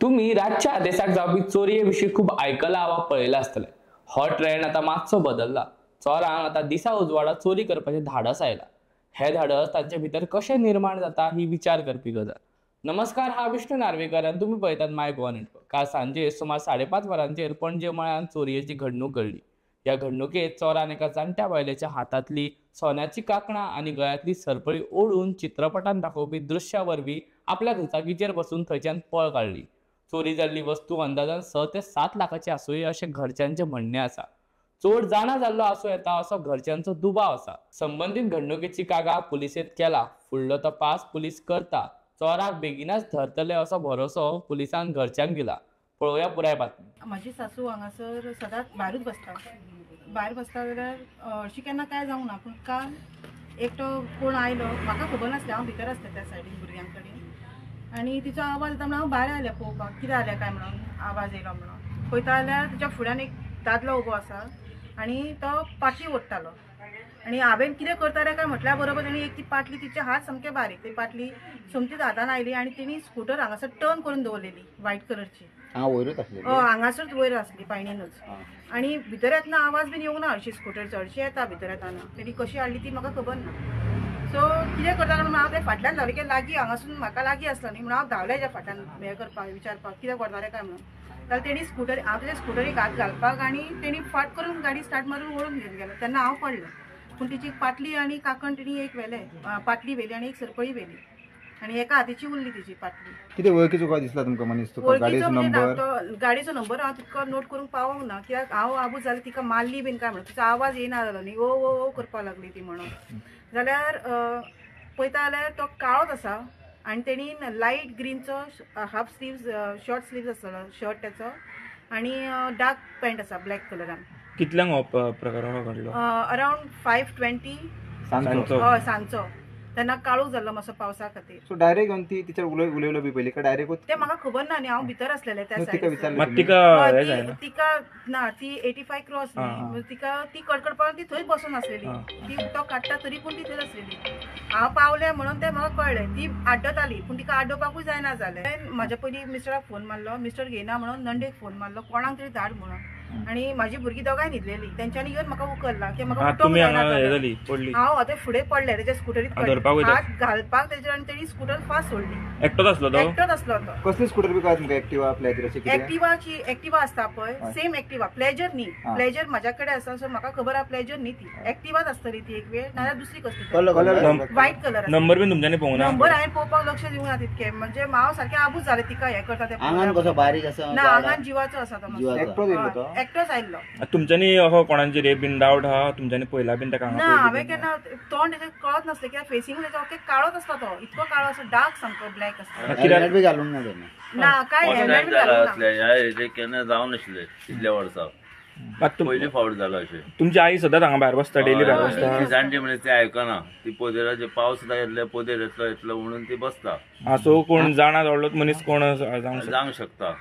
तुम्ही रातच्या आदेशाक जावपी चोरये विशीं खूप आयकला वा पळयला आसतले। हो ट्रेंड आता मातसो बदलला। चोरांक आता दिसा उजवाडात चोरी करपाचे धाडस आयला। हे धाडस तांचे भितर कशें निर्माण जाता ही विचार करपी गजाल। नमस्कार, हांव विष्णू नार्वेकर आनी तुमी पळयतात माय गोवा नेटवर्क। काल सांजे सुमार 5:30 वरांचेर पणजे मळ्यात चोरयेची घडणूक घडली। या घडणुकेत चोरान एका जाणट्या बायलेच्या हातांतली सोन्याची कांकणां आनी गळ्यांतली सरपळी ओडून चित्रपटांत दाखोवपी दृश्या वरवीं आपल्या दुचाकीचेर बसून थंयच्यान पळ काडली। चोरी जाल्ली वस्तू अंदाजान 6 ते 7 लाखाची आसूंये अशें घरच्यांचे म्हणणे आसा। चोर जाणा जाल्लो आसूं येता असो घरच्यांचो दुबाव आसा। संबंधीत घडणुकेची कागाळ पुलिसेंत केला। फुडलो तपास पुलीस करता। चोराक बेगीनच धरतले असो भरोसो पुलिसान घरच्यांक दिला। पळोवया पुराय बातमी। माझी सासू हांगासर सदांच भायरूच बसता। भायर बसता जाल्यार अशी केन्ना काय जावं ना, पूण काल एकटो कोण आयलो, म्हाका खबर नासलें, हांव भितर आसलें त्या सायडीन भुरग्यां कडेन, आनी तिचो आवाज येता म्हणून हांव भायर आयलें पळोवपाक कितें जालें काय म्हणून आवाज येयलो म्हणून। पळयता जाल्यार तिच्या फुड्यान एक दादलो उबो आसा आनी तो पाटली ओडटालो। आनी हांवें कितें करतालें काय म्हटल्या बरोबर ताणी एक ती पाटली, तिचे हात सामके बारीक, ती पाटली सोमतीच हातान आयली आनी तेणी स्कूटर हांगासर टर्न करून दवरलेली व्हायट कलरची। हांगासर वयर आसली पायणीनूच। आनी भितर येतना आवाज बीन येवंक ना, हरशी स्कूटर चडशी येता भितर येताना। तेणी कशी हाडली ती म्हाका खबर ना। सो कितें करता म्हणून हांव ते फाटल्यान धांवलें की लागीं हांगासून म्हाका लागीं आसलो न्ही, म्हणून हांव धांवलें हेच्या फाटल्यान हें करपाक विचारपाक कितें करतालें काय म्हणून। जाल्यार तेणी स्कूटर, हांव तेच्या स्कूटरीक हात घालपाक आनी तेणी फाट करून गाडी स्टार्ट मारून ओडून घेवन गेलो। तेन्ना हांव पडलें, पूण तिची पाटली आनी काकण तेणी एक व्हेलें, पाटली व्हेली आनी एक सरपळी व्हेली आनी एका हातीची उरली तिची पाटली। कितें वळखीचो काय दिसला तुमकां मनीस? गाडीचो नंबर हांव तिका नोट करूंक पावोंक ना, कित्याक हांव आबूज जालें तिका मारली बीन काय म्हणून। तिचो आवाज येना जालो न्ही, ओ ओ ओ करपाक लागली ती म्हणून। जाल्यार पळयता जाल्यार तो काळोच आसा आनी तेणी लायट ग्रीनचो हाफ स्लीव्स, शॉर्ट स्लीव्स आसलो शर्ट तेचो, आनी डार्क पॅन्ट आसा ब्लॅक कलरान। कितल्यांक हो प्रकार घडलो? अरावंड 5:20 हय सांजचो। तेन्ना काळोख जाल्लो मातसो पावसा खातीर। सो डायरेक्ट येवन ती तिचेर उलयलो बी पयली काय डायरेक्ट? ते म्हाका खबर ना न्ही, हांव भितर आसलेलें त्या सायडीन। तिका ना, ती 85 क्रॉस न्ही, तिका ती कडकडपाक ती थंय बसून आसलेली। ती तो काडटा तरी पूण ती थंय आसलेली। हांव पावलें म्हणून तें म्हाका कळ्ळें। ती आड्डताली पूण तिका आड्डोवपाकूय जायना जालें। म्हाज्या पयलीं मिस्टराक फोन मारलो, मिस्टर घेयना म्हणून नंडेक फोन मारलो, कोणाक तरी धाड म्हणून। आनी म्हाजी भुरगीं दोगांय न्हिदलेलीं, तेंच्यांनी येवन म्हाका उखल्ला की म्हाका उठोवंक जायना जालें। हांव आतां फुडें पडलें तेच्या स्कूटरीक, हात घालपाक तेजेर आनी तेणी स्कूटर फास्ट सोडली। एकटोच आसलो तो? एकटोच आसलो तो। कसली स्कूटर बी काय तुमकां? एक्टिवा, प्लेजर अशी कितें? एक्टिवा आसता पळय, सेम एक्टिवा, प्लेजर न्ही। प्लेजर म्हाज्या कडेन आसा, सो म्हाका खबर आहा प्लेजर न्ही ती, एक्टिवाच आसतली ती एक वेळ, नाल्यार दुसरी कसली व्हायट कलर। नंबर बीन तुमच्यांनी पळोवंक ना? नंबर हांवें पळोवपाक लक्ष दिवंक ना तितकें, म्हणजे हांव सारकें आबूज जालें तिका हें करता तें। आंगान कसो बारीक आसा ना, आंगान जिवाचो आसा तो। एकटोच आयल्लो। तुमच्यांनी असो कोणाचेर हे बीन डावट आहा? तुमच्यांनी पळयला बीन ताका? ना, हांवें केन्ना तोंड तेजें कळत नासलें, कित्याक फेसिंग तेजो ओके काळोच आसता तो, इतको काळो आसा, डार्क सामको ब्लॅक आसता। हेल्मेट बी घालूंक ना तेणें? ना, काय हेल्मेट बी घालूंक ना। केन्ना जावं नासलें इतल्या वर्सां, पयलीं फावट जालो अशें। तुमची आई सदांच हांगा भायर बसता, डेली भायर बसता? ती जाणटी म्हणजे ती आयकना, ती पोदेराचे पावस सुद्दां येतले, पोदेर येतलो म्हणून ती बसता। असो कोण जाणा जाल्लो मनीस कोण जावंक जावंक शकता।